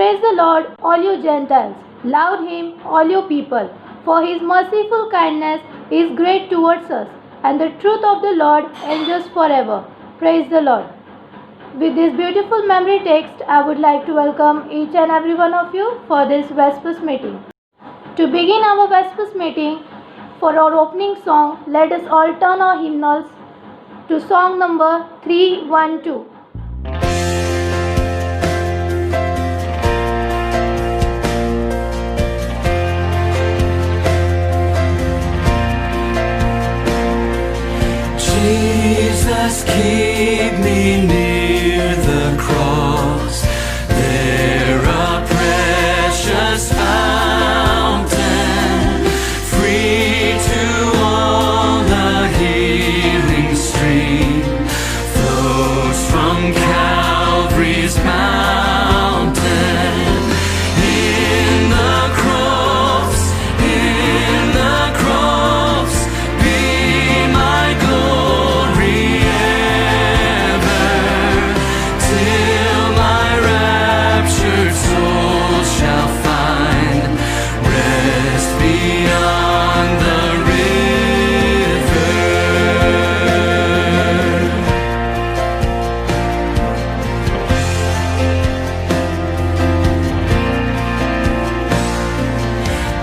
praise the Lord, all you Gentiles. Laud him, all you people. For his merciful kindness is great towards us, and the truth of the Lord endures forever. Praise the Lord. With this beautiful memory text, I would like to welcome each and every one of you for this Vespers meeting. To begin our Vespers meeting, for our opening song, let us all turn our hymnals to song number 312. Jesus, keep me near the cross, there a precious fountain, free to all the healing stream, flows from Calvary's mountain. In the cross, be my glory ever, till my raptured soul shall find rest beyond the river.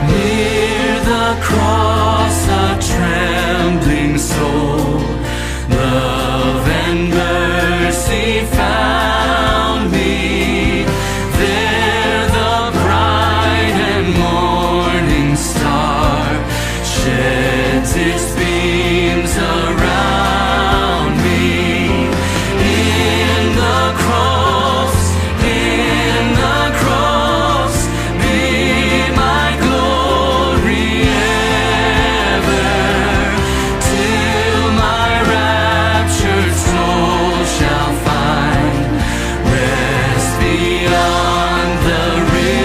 Near the cross a trembling soul, love and mercy found me. There the bright and morning star sheds its beams around me. In the cross, be my glory ever, till my raptured soul shall find rest beyond the river.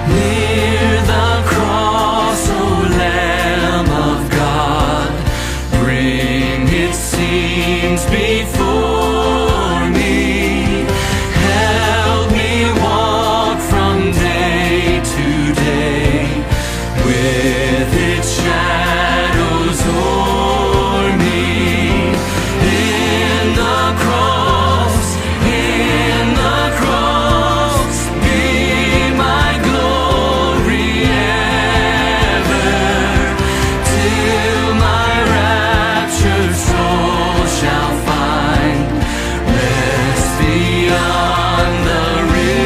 Near the cross, O Lamb of God, bring its scenes before me. Help me walk from day to day, with its shadows o'er me. In the cross, be my glory ever, till my raptured soul shall find rest beyond the river.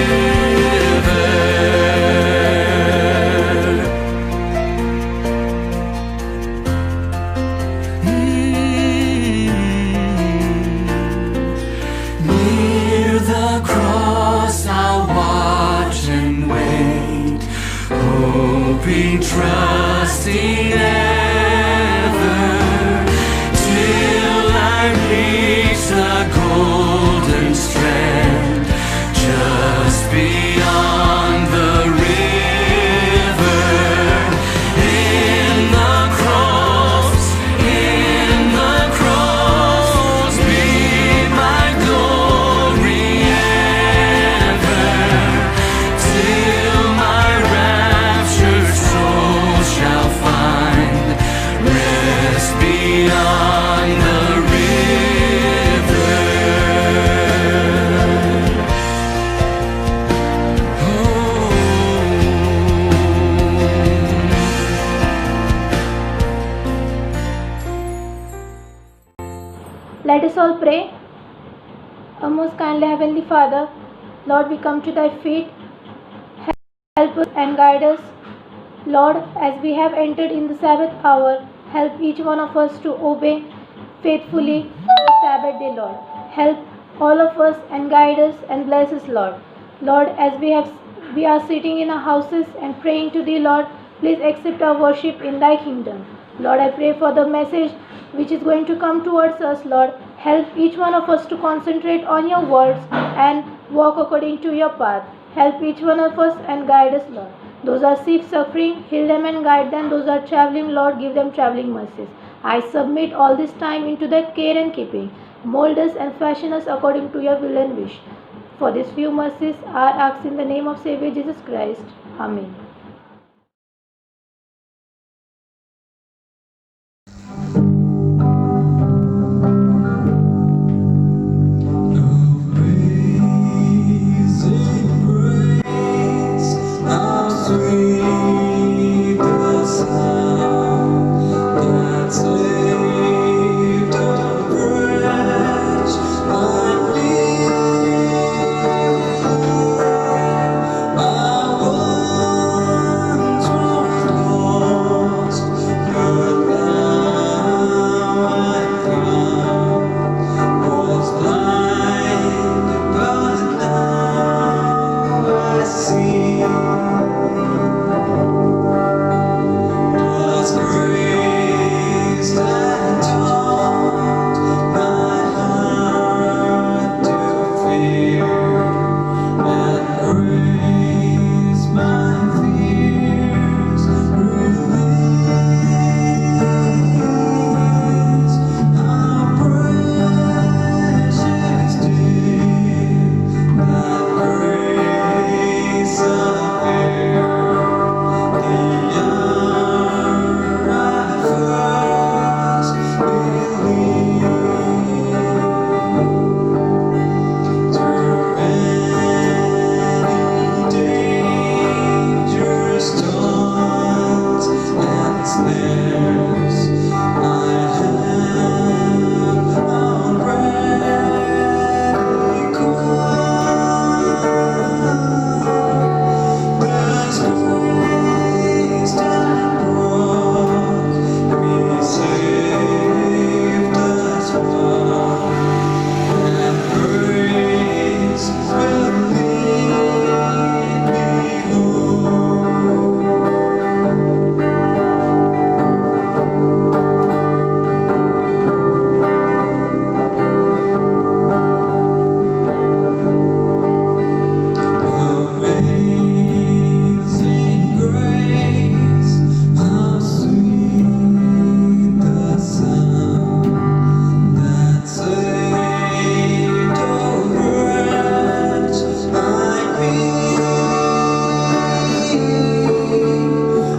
Near the cross I'll watch and wait, hoping, trusting ever, till I reach the golden strand, just beyond the river. In the cross, be my glory ever, till my raptured soul shall find rest beyond the river. Let us all pray. Our most kindly Heavenly Father, Lord, we come to Thy feet. Help us and guide us. Lord, as we have entered in the Sabbath hour, help each one of us to obey faithfully the Sabbath day, Lord. Help all of us and guide us and bless us, Lord. Lord, as we are sitting in our houses and praying to Thee, Lord, please accept our worship in Thy kingdom. Lord, I pray for the message which is going to come towards us, Lord. Help each one of us to concentrate on Your words and walk according to Your path. Help each one of us and guide us, Lord. Those are sick, suffering, heal them and guide them. Those are traveling, Lord, give them traveling mercies. I submit all this time into thy care and keeping. Mold us and fashion us according to your will and wish. For these few mercies, I ask in the name of Savior Jesus Christ. Amen. Amazing grace, how sweet the sound that saved a wretch like me. I once was lost, but now I'm found. Was blind, but now I see. Was graced and taught my heart to fear, and grace my fears release. How precious did that grace appear the hour I first believed. Through many dangerous taunts and snares, I have already come. There's grace that brought me safe thus far, and grace will lead me home. Amazing grace, how sweet the sound that saved a wretch like me.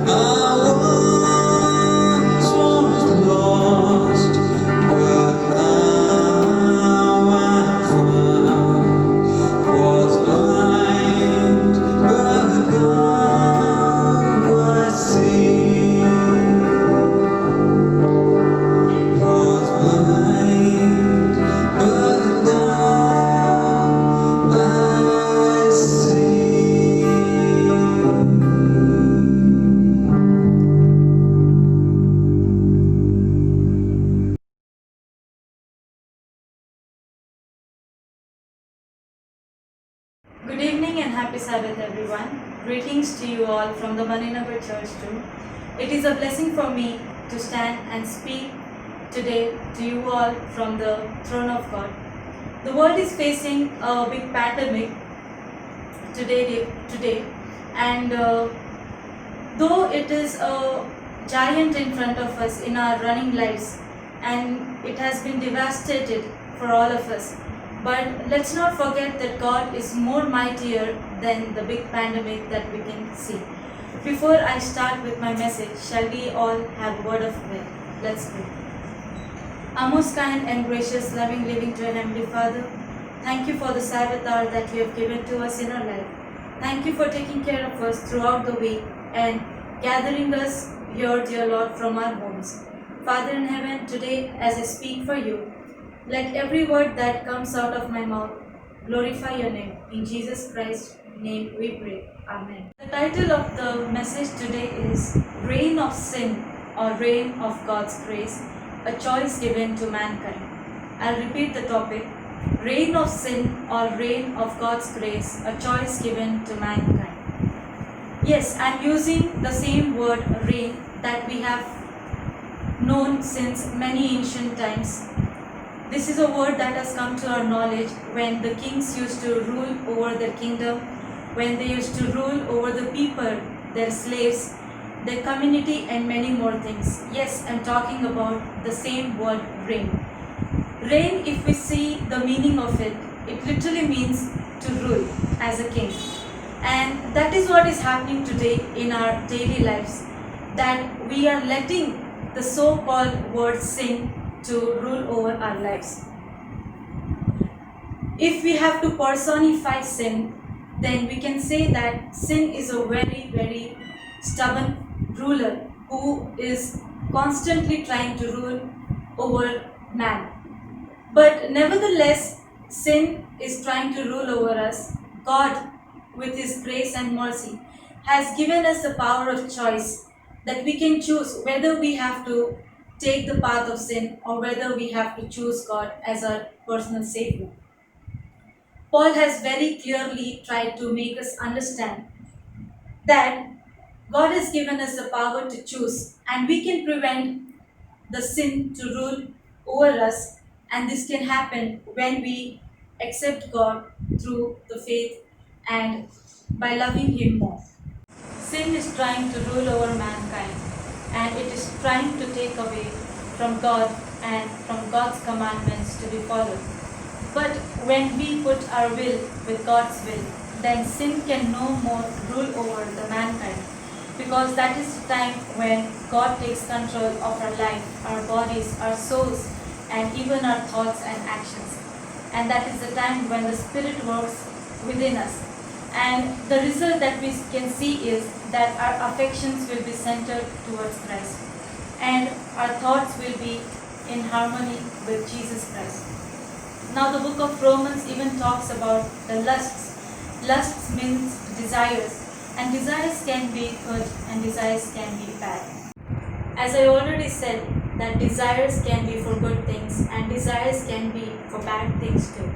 I once was lost, but now I'm found. Was blind, but now I see. Was blind, but now I see. Good evening and happy Sabbath, everyone. Greetings to you all from the Maninagar Church too. It is a blessing for me to stand and speak today to you all from the throne of God. The world is facing a big pandemic today, and though it is a giant in front of us in our running lives, and it has been devastated for all of us, but let's not forget that God is more mightier than the big pandemic that we can see. Before I start with my message, shall we all have a word of prayer? Let's pray. Our most kind and gracious, loving, living to Heavenly Father, thank you for the Sabbath hour that you have given to us in our life. Thank you for taking care of us throughout the week and gathering us here, dear Lord, from our homes. Father in heaven, today as I speak for you, let every word that comes out of my mouth glorify your name. In Jesus Christ's name we pray. Amen. The title of the message today is Reign of Sin or Reign of God's Grace, a choice given to mankind. I'll repeat the topic. Reign of sin or reign of God's grace, a choice given to mankind. Yes, I'm using the same word reign that we have known since many ancient times. This is a word that has come to our knowledge when the kings used to rule over their kingdom, when they used to rule over the people their slaves, their community, and many more things. Yes, I'm talking about the same word reign. Reign, if we see the meaning of it, it literally means to rule as a king. And that is what is happening today in our daily lives, that we are letting the so-called word sin to rule over our lives. If we have to personify sin, then we can say that sin is a very, very stubborn ruler who is constantly trying to rule over man. But nevertheless, sin is trying to rule over us. God, with His grace and mercy, has given us the power of choice, that we can choose whether we have to take the path of sin or whether we have to choose God as our personal Savior. Paul has very clearly tried to make us understand that God has given us the power to choose, and we can prevent the sin to rule over us, and this can happen when we accept God through the faith and by loving Him more. Sin is trying to rule over mankind, and it is trying to take away from God and from God's commandments to be followed. But when we put our will with God's will, then sin can no more rule over the mankind, because that is the time when God takes control of our life, our bodies, our souls, and even our thoughts and actions. And that is the time when the Spirit works within us. And the result that we can see is that our affections will be centered towards Christ, and our thoughts will be in harmony with Jesus Christ. Now the book of Romans even talks about the lusts. Lusts means desires, and desires can be good and desires can be bad. As I already said, that desires can be for good things and desires can be for bad things too.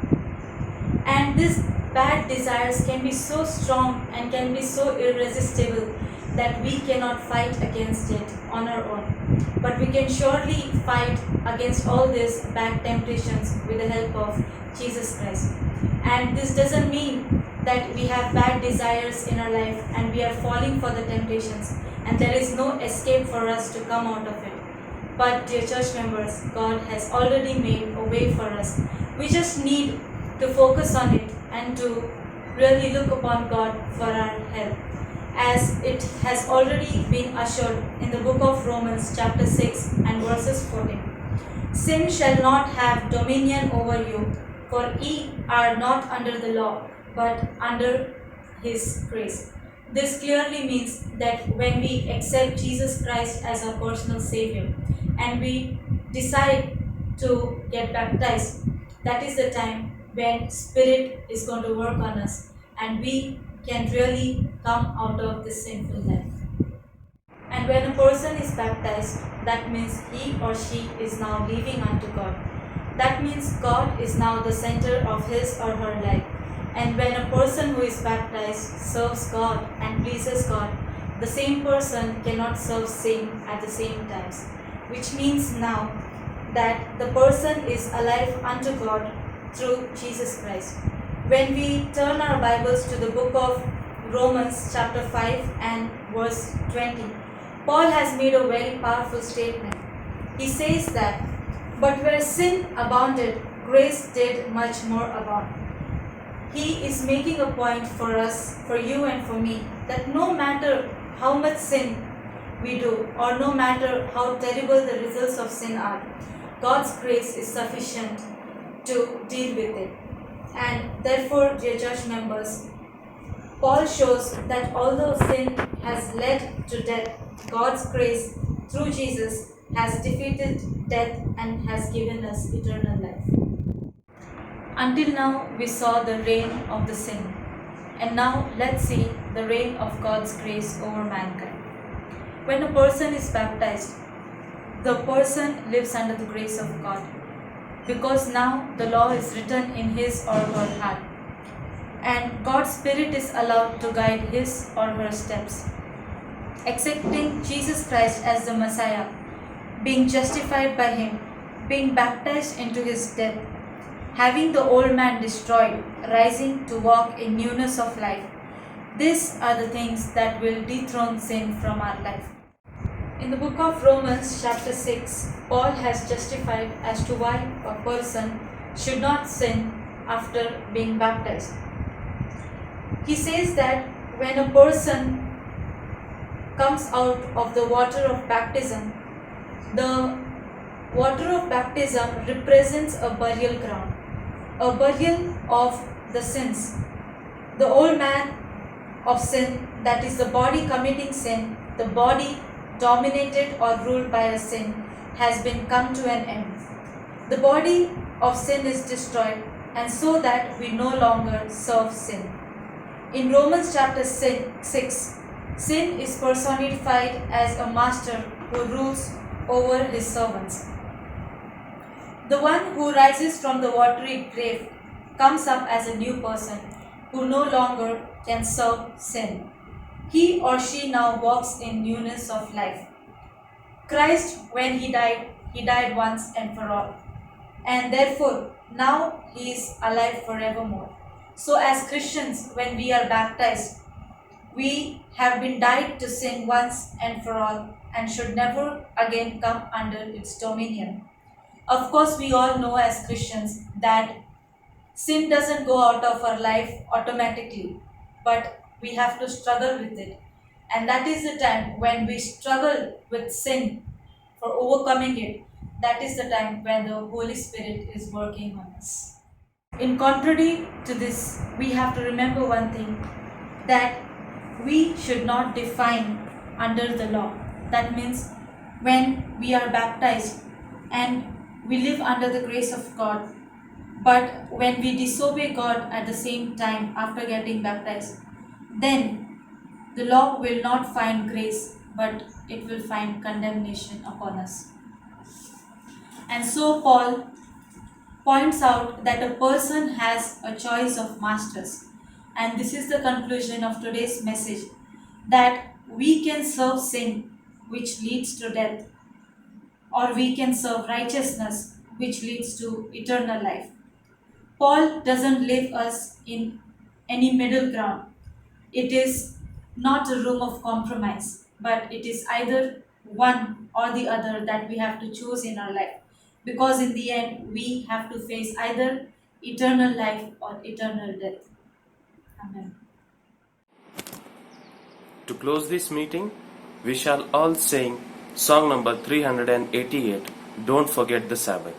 And these bad desires can be so strong and can be so irresistible that we cannot fight against it on our own. But we can surely fight against all these bad temptations with the help of Jesus Christ. And this doesn't mean that we have bad desires in our life and we are falling for the temptations and there is no escape for us to come out of it. But dear church members, God has already made a way for us. We just need to focus on it and to really look upon God for our help, as it has already been assured in the book of Romans chapter 6 and verses 14. Sin shall not have dominion over you, for ye are not under the law, but under His grace. This clearly means that when we accept Jesus Christ as our personal Savior and we decide to get baptized, that is the time when Spirit is going to work on us and we can really come out of this sinful life. And when a person is baptized, that means he or she is now living unto God. That means God is now the center of his or her life. And when a person who is baptized serves God and pleases God, the same person cannot serve sin at the same times. Which means now that the person is alive unto God through Jesus Christ. When we turn our Bibles to the book of Romans chapter 5 and verse 20, Paul has made a very powerful statement. He says that, "But where sin abounded, grace did much more abound." He is making a point for us, for you and for me, that no matter how much sin we do or no matter how terrible the results of sin are, God's grace is sufficient to deal with it. And therefore, dear church members, Paul shows that although sin has led to death, God's grace through Jesus has defeated death and has given us eternal life. Until now, we saw the reign of the sin. And now let's see the reign of God's grace over mankind. When a person is baptized, the person lives under the grace of God, because now the law is written in his or her heart, and God's Spirit is allowed to guide his or her steps. Accepting Jesus Christ as the Messiah, being justified by Him, being baptized into His death, having the old man destroyed, rising to walk in newness of life, These are the things that will dethrone sin from our life. In the book of Romans, chapter 6, Paul has justified as to why a person should not sin after being baptized. He says that when a person comes out of the water of baptism, the water of baptism represents a burial ground, a burial of the sins. The old man of sin, that is the body committing sin, the body dominated or ruled by a sin, has been come to an end. The body of sin is destroyed, and so that we no longer serve sin. In Romans chapter 6, sin is personified as a master who rules over his servants. The one who rises from the watery grave comes up as a new person who no longer can serve sin. He or she now walks in newness of life. Christ, when he died once and for all. And therefore, now he is alive forevermore. So, as Christians, when we are baptized, we have been died to sin once and for all and should never again come under its dominion. Of course, we all know as Christians that sin doesn't go out of our life automatically, but we have to struggle with it. And that is the time when we struggle with sin for overcoming it. That is the time when the Holy Spirit is working on us. In contrary to this, we have to remember one thing, that we should not define under the law. That means when we are baptized and we live under the grace of God, but when we disobey God at the same time after getting baptized, then the law will not find grace, but it will find condemnation upon us. And so Paul points out that a person has a choice of masters. And this is the conclusion of today's message, that we can serve sin, which leads to death, or we can serve righteousness, which leads to eternal life. Paul doesn't leave us in any middle ground. It is not a room of compromise, but it is either one or the other that we have to choose in our life. Because in the end, we have to face either eternal life or eternal death. Amen. To close this meeting, we shall all sing song number 388, Don't Forget the Sabbath.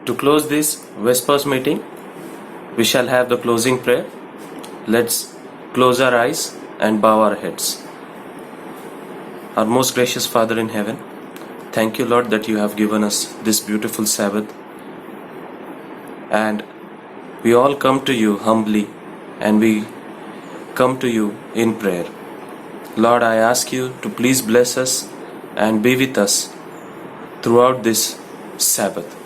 To close this Vespers meeting, we shall have the closing prayer. Let's close our eyes and bow our heads. Our most gracious Father in heaven, thank you, Lord, that you have given us this beautiful Sabbath. And we all come to you humbly, and we come to you in prayer. Lord, I ask you to please bless us and be with us throughout this Sabbath.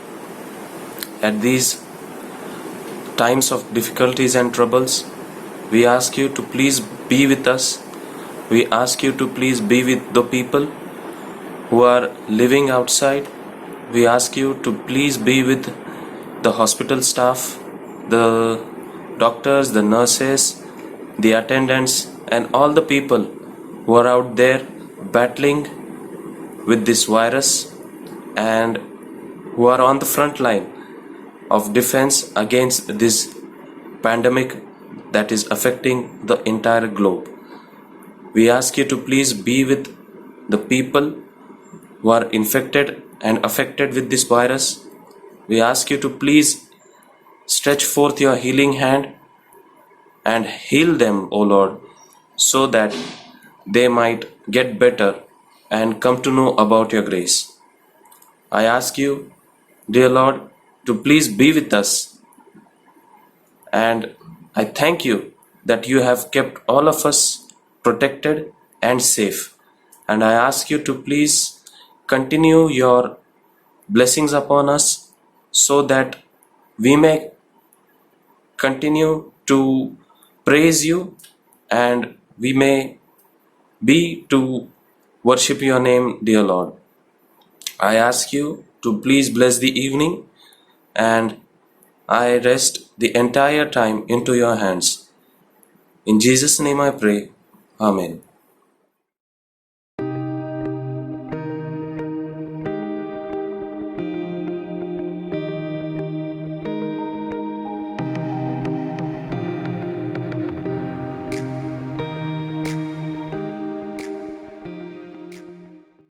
At these times of difficulties and troubles, we ask you to please be with us. We ask you to please be with the people who are living outside. We ask you to please be with the hospital staff, the doctors, the nurses, the attendants, and all the people who are out there battling with this virus and who are on the front line of defense against this pandemic that is affecting the entire globe. We ask you to please be with the people who are infected and affected with this virus. We ask you to please stretch forth your healing hand and heal them, O Lord, so that they might get better and come to know about your grace. I ask you, dear Lord, to please be with us, and I thank you that you have kept all of us protected and safe. And I ask you to please continue your blessings upon us so that we may continue to praise you and we may be to worship your name, dear Lord. I ask you to please bless the evening, and I rest the entire time into your hands. In Jesus' name I pray. Amen.